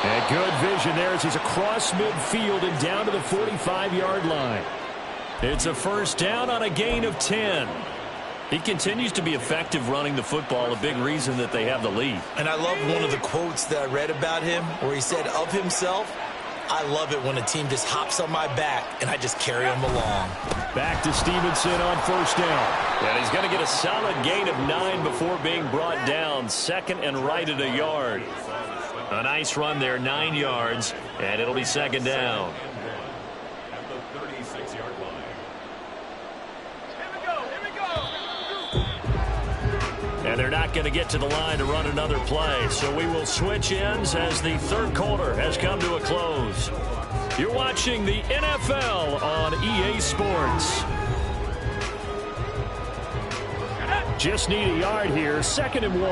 And good vision there as he's across midfield and down to the 45-yard line. It's a first down on a gain of 10. He continues to be effective running the football, a big reason that they have the lead. And I love one of the quotes that I read about him where he said of himself, I love it when a team just hops on my back and I just carry them along. Back to Stevenson on 1st down. And he's going to get a solid gain of 9 before being brought down. 2nd and right at a yard. A nice run there, 9 yards, and it'll be 2nd down. And they're not going to get to the line to run another play. So we will switch ends as the 3rd quarter has come to a close. You're watching the NFL on EA Sports. Just need a yard here. 2nd and 1.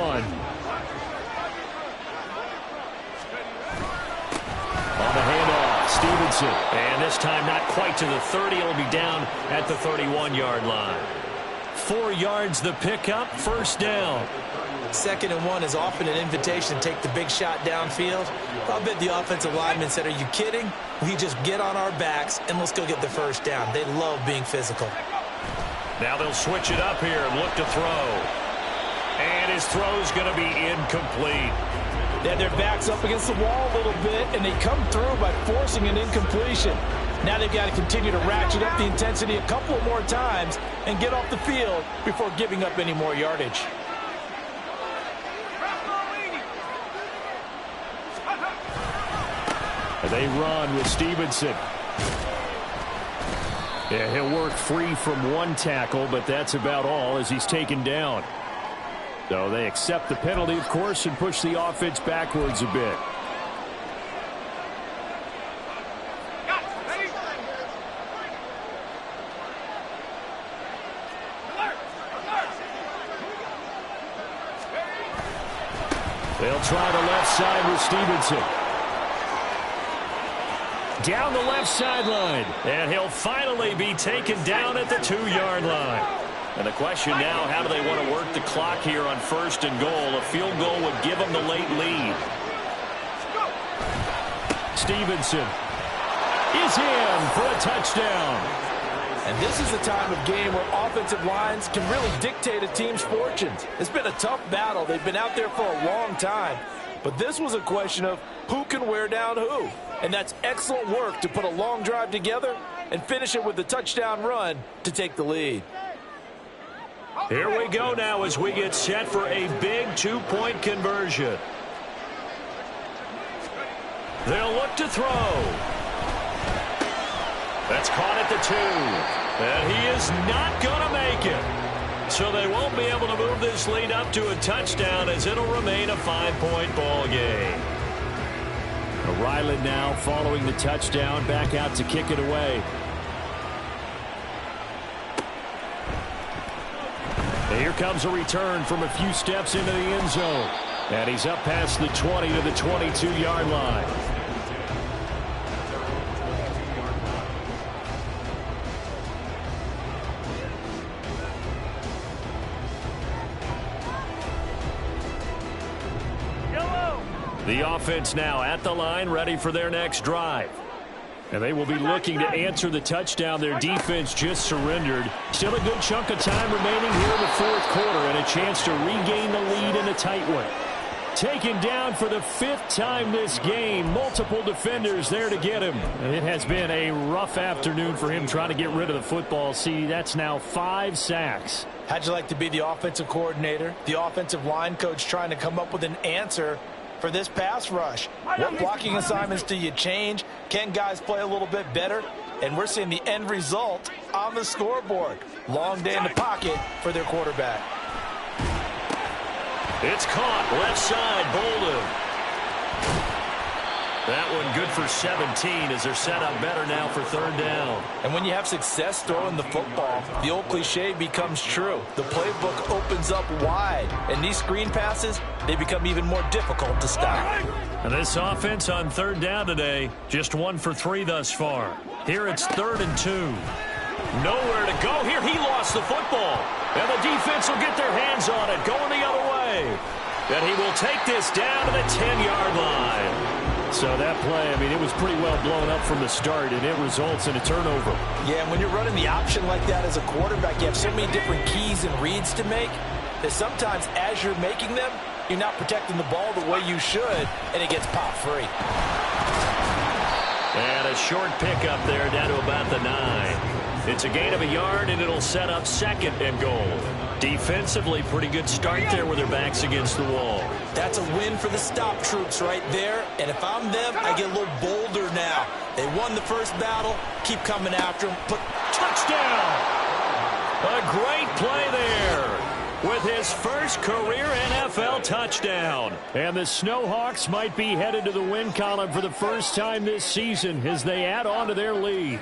On the handoff, Stevenson. And this time not quite to the 30. It'll be down at the 31-yard line. 4 yards the pickup, 1st down. 2nd and 1 is often an invitation to take the big shot downfield. I'll bet the offensive lineman said, are you kidding? We just get on our backs and let's go get the first down. They love being physical. Now they'll switch it up here and look to throw. And his throw's going to be incomplete. They had their backs up against the wall a little bit, and they come through by forcing an incompletion. Now they've got to continue to ratchet up the intensity a couple more times and get off the field before giving up any more yardage. And they run with Stevenson. Yeah, he'll work free from 1 tackle, but that's about all as he's taken down. So they accept the penalty, of course, and push the offense backwards a bit. They'll try the left side with Stevenson. Down the left sideline. And he'll finally be taken down at the 2-yard line. And the question now, how do they want to work the clock here on 1st and goal? A field goal would give them the late lead. Stevenson is in for a touchdown. And this is the time of game where offensive lines can really dictate a team's fortunes. It's been a tough battle. They've been out there for a long time. But this was a question of who can wear down who. And that's excellent work to put a long drive together and finish it with a touchdown run to take the lead. Here we go now as we get set for a big 2-point conversion. They'll look to throw. That's caught at the 2. And he is not going to make it. So they won't be able to move this lead up to a touchdown as it'll remain a 5-point ball game. Ryland now following the touchdown, back out to kick it away. And here comes a return from a few steps into the end zone. And he's up past the 20 to the 22-yard line. The offense now at the line, ready for their next drive. And they will be looking to answer the touchdown their defense just surrendered. Still a good chunk of time remaining here in the fourth quarter and a chance to regain the lead in a tight one. Taken down for the 5th time this game. Multiple defenders there to get him. It has been a rough afternoon for him trying to get rid of the football. See, that's now 5 sacks. How'd you like to be the offensive coordinator, the offensive line coach trying to come up with an answer for this pass rush? What blocking assignments do you change? Can guys play a little bit better? And we're seeing the end result on the scoreboard. Long day in the pocket for their quarterback. It's caught left side, Bolden. That one good for 17 as they're set up better now for 3rd down. And when you have success throwing the football, the old cliche becomes true. The playbook opens up wide, and these screen passes, they become even more difficult to stop. And this offense on 3rd down today, just 1 for 3 thus far. Here it's 3rd and 2. Nowhere to go. Here he lost the football. And the defense will get their hands on it, going the other way. And he will take this down to the 10-yard line. So that play, I mean, it was pretty well blown up from the start, and it results in a turnover. Yeah, and when you're running the option like that as a quarterback, you have so many different keys and reads to make that sometimes as you're making them, you're not protecting the ball the way you should, and it gets popped free. And a short pickup there down to about the 9. It's a gain of a yard, and it'll set up 2nd and goal. Defensively, pretty good start there with their backs against the wall. That's a win for the stop troops right there. And if I'm them, I get a little bolder now. They won the first battle. Keep coming after them. Touchdown! A great play there with his first career NFL touchdown. And the Snowhawks might be headed to the win column for the first time this season as they add on to their lead.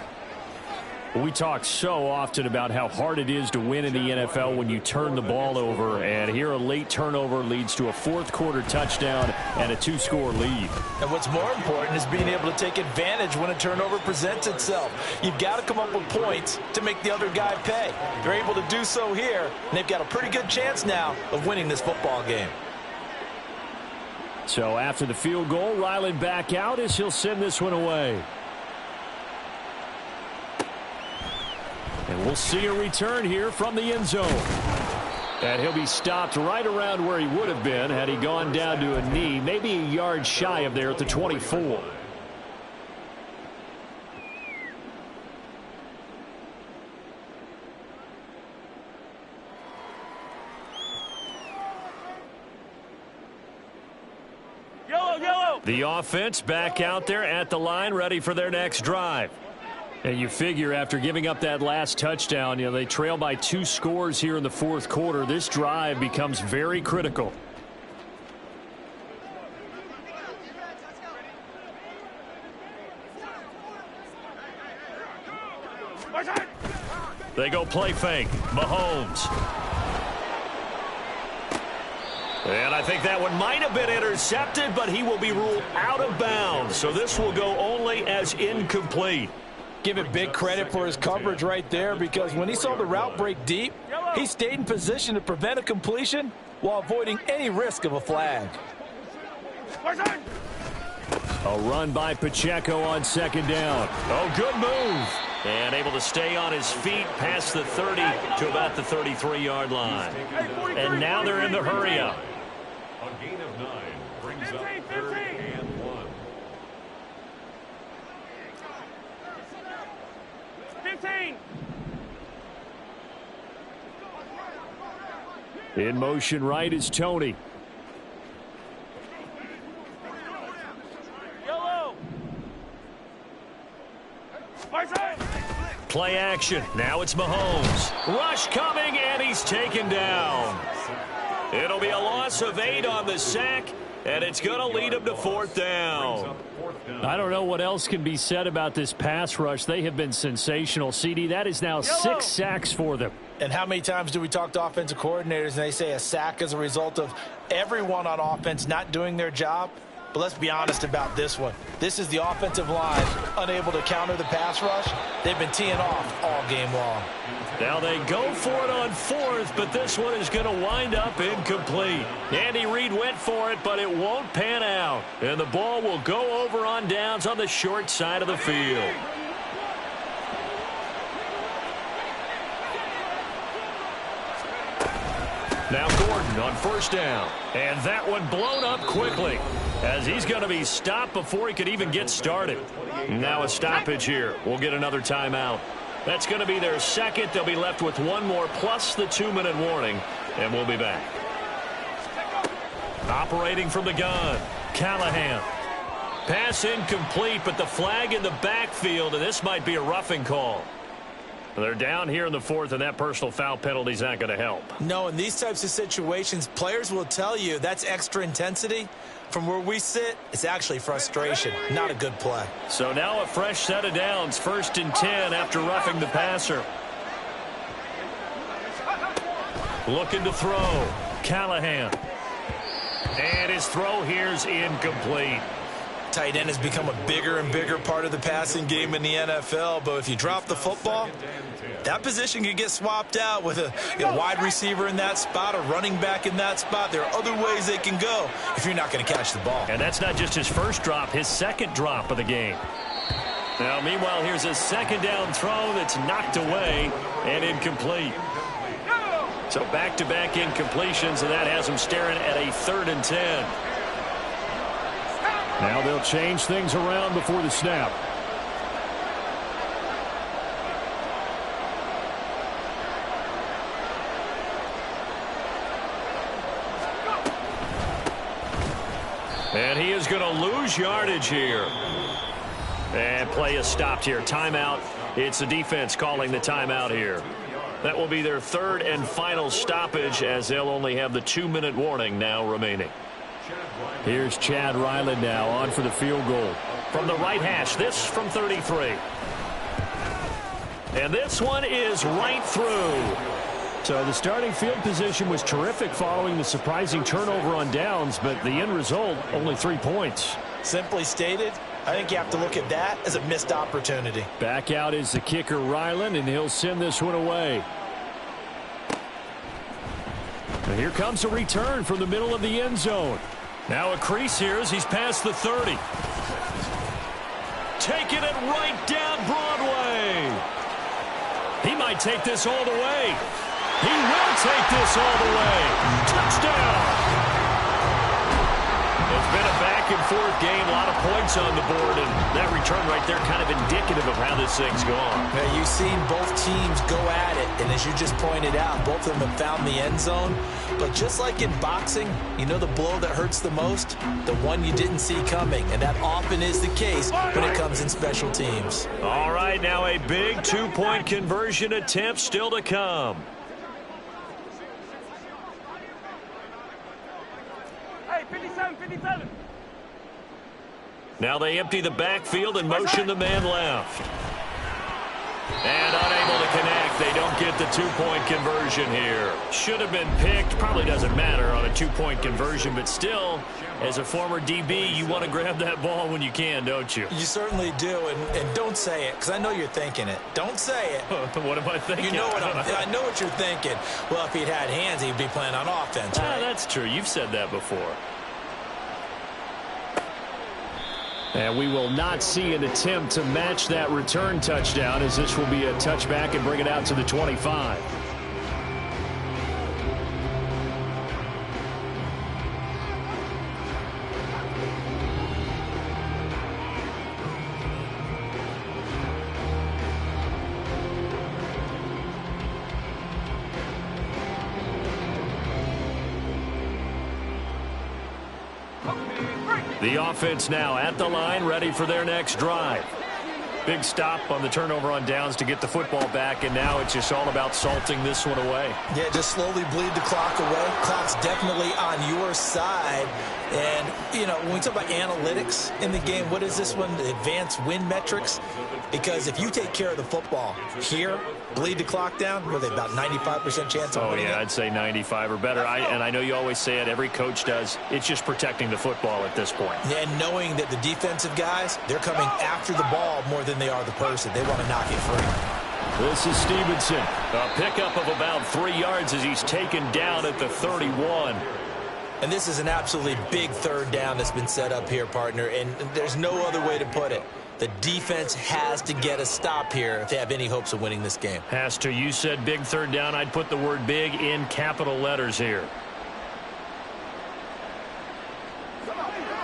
We talk so often about how hard it is to win in the NFL when you turn the ball over, and here a late turnover leads to a 4th quarter touchdown and a 2-score lead. And what's more important is being able to take advantage when a turnover presents itself. You've got to come up with points to make the other guy pay. They're able to do so here, and they've got a pretty good chance now of winning this football game. So after the field goal, Ryland back out as he'll send this one away. And we'll see a return here from the end zone. And he'll be stopped right around where he would have been had he gone down to a knee, maybe a yard shy of there at the 24. Yellow. The offense back out there at the line, ready for their next drive. And you figure after giving up that last touchdown, you know, they trail by 2 scores here in the 4th quarter. This drive becomes very critical. They go play fake. Mahomes. And I think that one might have been intercepted, but he will be ruled out of bounds. So this will go only as incomplete. Give it big credit for his coverage right there, because when he saw the route break deep, he stayed in position to prevent a completion while avoiding any risk of a flag. A run by Pacheco on 2nd down. Oh, good move. And able to stay on his feet past the 30 to about the 33-yard line. And now they're in the hurry-up. A gain of 9 brings up 3rd and 1. 15. In motion right is Tony. Yellow. Play action. Now it's Mahomes. Rush coming, and he's taken down. It'll be a loss of 8 on the sack, and it's going to lead him to 4th down. I don't know what else can be said about this pass rush. They have been sensational, CD. That is now 6 sacks for them. And how many times do we talk to offensive coordinators and they say a sack is a result of everyone on offense not doing their job? But let's be honest about this one. This is the offensive line unable to counter the pass rush. They've been teeing off all game long. Now they go for it on 4th, but this one is going to wind up incomplete. Andy Reid went for it, but it won't pan out. And the ball will go over on downs on the short side of the field. Now Gordon on 1st down. And that one blown up quickly, as he's going to be stopped before he could even get started. Now a stoppage here. We'll get another timeout. That's going to be their 2nd. They'll be left with 1 more plus the 2-minute warning, and we'll be back. Operating from the gun, Callahan. Pass incomplete, but the flag in the backfield, and this might be a roughing call. They're down here in the 4th, and that personal foul penalty is not going to help. No, in these types of situations, players will tell you that's extra intensity. From where we sit, it's actually frustration, not a good play. So now a fresh set of downs, 1st and 10 after roughing the passer. Looking to throw, Callahan. And his throw here's incomplete. Tight end has become a bigger and bigger part of the passing game in the NFL, but if you drop the football, that position can get swapped out with a wide receiver in that spot, a running back in that spot. There are other ways they can go if you're not going to catch the ball. And that's not just his first drop, his 2nd drop of the game. Now, meanwhile, here's a 2nd down throw that's knocked away and incomplete. So back-to-back incompletions, and that has him staring at a 3rd and 10. Now they'll change things around before the snap. And he is going to lose yardage here. And play is stopped here. Timeout. It's the defense calling the timeout here. That will be their 3rd and final stoppage, as they'll only have the 2-minute warning now remaining. Here's Chad Ryland now on for the field goal. From the right hash, this from 33. And this one is right through. So the starting field position was terrific following the surprising turnover on downs, but the end result, only 3 points. Simply stated, I think you have to look at that as a missed opportunity. Back out is the kicker, Ryland, and he'll send this one away. And here comes a return from the middle of the end zone. Now a crease here as he's past the 30. Taking it right down Broadway. He might take this all the way. He will take this all the way. Touchdown. It's been a back-and-forth game, a lot of points on the board, and that return right there kind of indicative of how this thing's gone. Now, you've seen both teams go at it, and as you just pointed out, both of them have found the end zone. But just like in boxing, you know the blow that hurts the most? The one you didn't see coming, and that often is the case when it comes in special teams. All right, now a big 2-point conversion attempt still to come. Hey, 57, 57. Now they empty the backfield and motion the man left. And unable to connect. They don't get the 2-point conversion here. Should have been picked. Probably doesn't matter on a 2-point conversion, but still, as a former DB, you want to grab that ball when you can, don't you? You certainly do, and don't say it, because I know you're thinking it. Don't say it. What am I thinking? You know what I know what you're thinking. Well, if he'd had hands, he'd be playing on offense, right? That's true. You've said that before. And we will not see an attempt to match that return touchdown, as this will be a touchback and bring it out to the 25. The offense now at the line, ready for their next drive. Big stop on the turnover on downs to get the football back, and now it's just all about salting this one away. Yeah, just slowly bleed the clock away. Clock's definitely on your side. And, you know, when we talk about analytics in the game, what is this one? The advanced win metrics? Because if you take care of the football here, bleed the clock down, were they about 95% chance of winning it? I'd say 95 or better. And I know you always say it, every coach does. It's just protecting the football at this point. And knowing that the defensive guys, they're coming after the ball more than they are the person. They want to knock it free. This is Stevenson. A pickup of about 3 yards as he's taken down at the 31. And this is an absolutely big third down that's been set up here, partner, and there's no other way to put it. The defense has to get a stop here if they have any hopes of winning this game. Has to. You said big third down. I'd put the word big in capital letters here.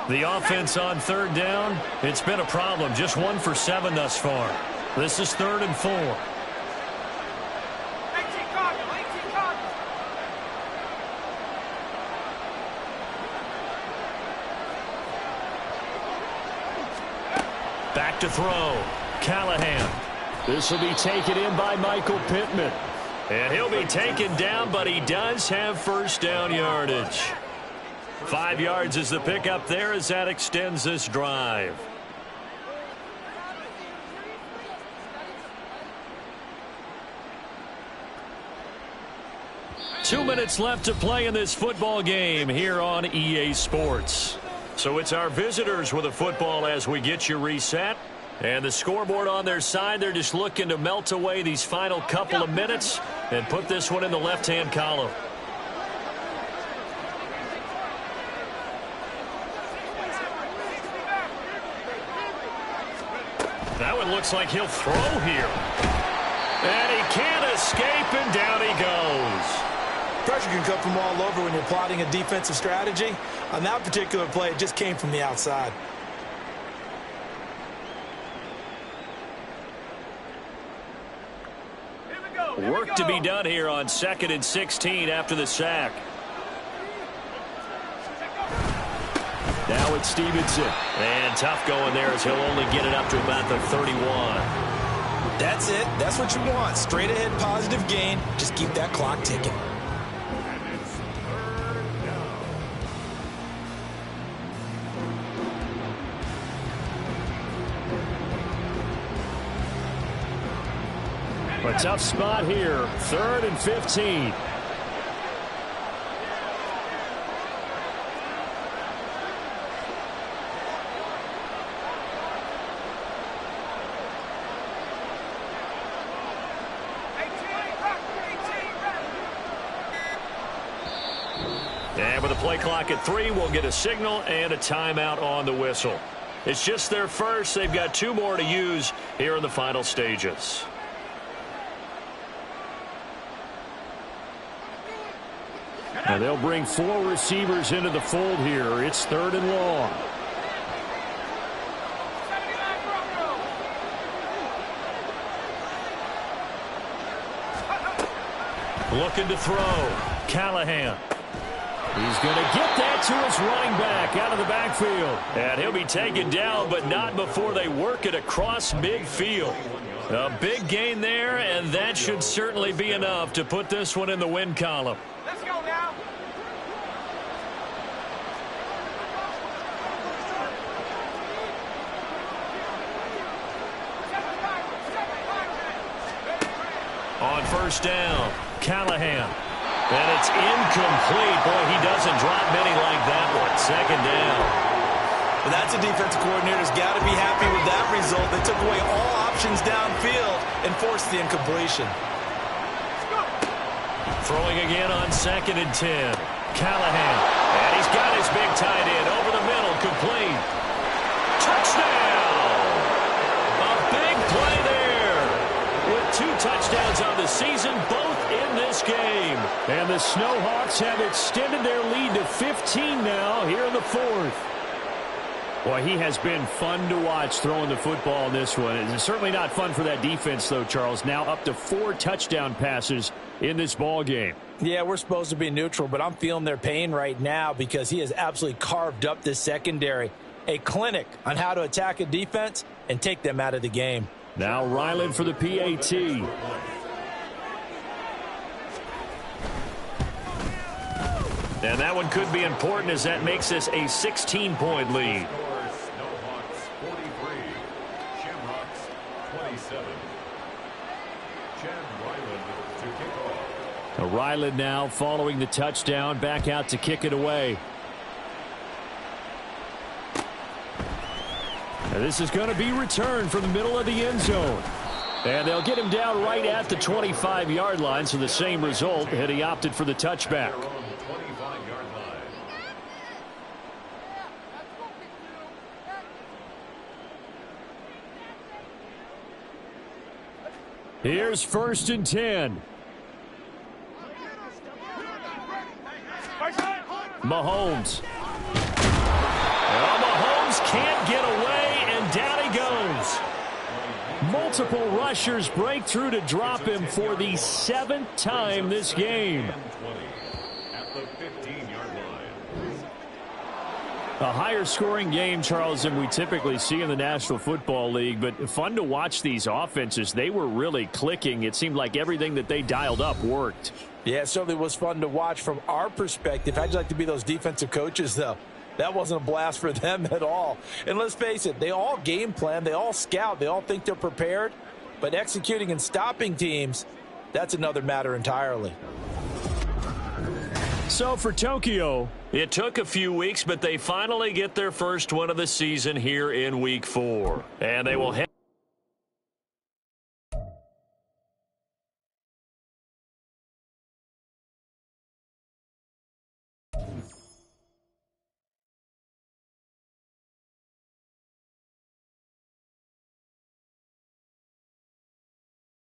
The offense on third down, it's been a problem. Just 1 for 7 thus far. This is 3rd and 4. Back to throw. Callahan. This will be taken in by Michael Pittman. And he'll be taken down, but he does have first down yardage. 5 yards is the pickup there as that extends this drive. Two minutes left to play in this football game here on EA Sports. So it's our visitors with a football as we get you reset. And the scoreboard on their side, they're just looking to melt away these final couple of minutes and put this one in the left-hand column. That one looks like he'll throw here. And he can't escape, and down he goes. Pressure can come from all over when you're plotting a defensive strategy. On that particular play, it just came from the outside. Work to be done here on 2nd and 16 after the sack. Now it's Stevenson. And tough going there as he'll only get it up to about the 31. That's it. That's what you want. Straight ahead positive gain. Just keep that clock ticking. A tough spot here. 3rd and 15. And with a play clock at 3, we'll get a signal and a timeout on the whistle. It's just their first. They've got 2 more to use here in the final stages. And they'll bring 4 receivers into the fold here. It's 3rd and long. Looking to throw. Callahan. He's going to get that to his running back out of the backfield. And he'll be taken down, but not before they work it across midfield. A big gain there, and that should certainly be enough to put this one in the win column. Let's go now. On first down, Callahan. And it's incomplete. Boy, he doesn't drop many like that one. 2nd down. But that's a defensive coordinator's got to be happy with that result. They took away all options downfield and forced the incompletion. Throwing again on 2nd and 10. Callahan. And he's got his big tight end over the middle, complete. Touchdown! season, both in this game. And the Snowhawks have extended their lead to 15 now here in the fourth. Boy, he has been fun to watch throwing the football in this one. It's certainly not fun for that defense, though, Charles. Now up to 4 touchdown passes in this ball game. Yeah, we're supposed to be neutral, but I'm feeling their pain right now because he has absolutely carved up this secondary. A clinic on how to attack a defense and take them out of the game. Now Ryland for the PAT. And that one could be important as that makes this a 16-point lead. Snowhawks 43, Shamrocks 27. Chad Ryland to kick off. Ryland now following the touchdown, back out to kick it away. And this is going to be returned from the middle of the end zone. And they'll get him down right at the 25-yard line, so the same result, and he opted for the touchback. Here's 1st and 10. Mahomes. Well, Mahomes can't get away, and down he goes. Multiple rushers break through to drop him for the 7th time this game. At the 15-yard line. A higher scoring game, Charles, than we typically see in the National Football League, but fun to watch these offenses. They were really clicking. It seemed like everything that they dialed up worked. Yeah, it certainly was fun to watch from our perspective. How'd you like to be those defensive coaches, though? That wasn't a blast for them at all. And let's face it, they all game plan, they all scout, they all think they're prepared. But executing and stopping teams, that's another matter entirely. So for Tokyo, it took a few weeks, but they finally get their first win of the season here in Week 4. And they will head